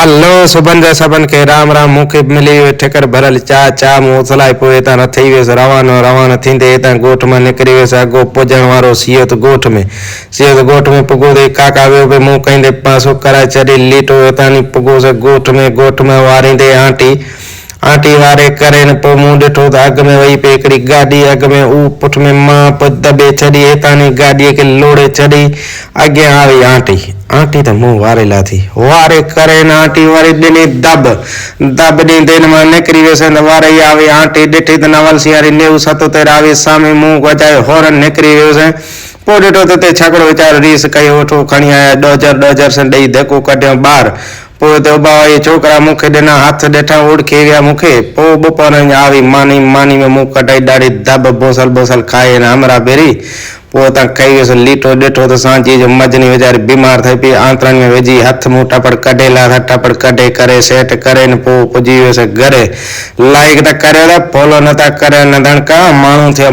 હાલો સુબંધ સબન કે રામ રામ મુખી મિલી ઠેકર ભરલ ચા ચા મોસલાય પોએ તા થઈ વેસ રવાનો થીંદે તા ગોઠમાં નીકળી વેસ આગો પોજણ વાળો સિયત ગોઠ में पुगो दे काका वे पे मुंह कहीं दे पासो करा चरी लीटो तानी पुगो से गोठ में वारी दे आंटी वारे करे न पो मुंह ॾिठो त अॻ में वही पे हिकिड़ी गाॾी अॻ में ऊ पुठ में मां पो दॿे छॾी हेतानी गाॾीअ खे लोड़े छॾी अॻियां आई आंटी त मुंह वारे लाथी वारे करे न आंटी वरी ॾिनी दॿ ॾींदे न मां निकिरी वियसि त वारे आई आंटी ॾिठी त नवल सियारी नेव सतो तेर आई सामे मुंह वॼाए होरन निकिरी वियुसि पोइ ॾिठो त ते छाकरो वीचारो रीस कई वठो खणी आया ॾह सां ॾेई धको कढियो ॿाहिरि पोइ त बाबा छोकिरा मूंखे ॾिना हथ ॾिठा उड़की विया मूंखे पोइ बपोर आई मानी में मुंहुं कढाई ॾाढी दॿ बोसल खाए न हमरा बेरी पोइ त खाई वियुसि लीटो ॾिठो त सांची जो मजनी वीचारी बीमार થઈ पई आंतरनि में विझी हथ मुंहुं टपड़ कढे लाथा टपड़ कढे करे सेट करे न पोइ पुॼी वियुसि घरे लाइक त करियो त फॉलो नथा करे न दणका माण्हू थियो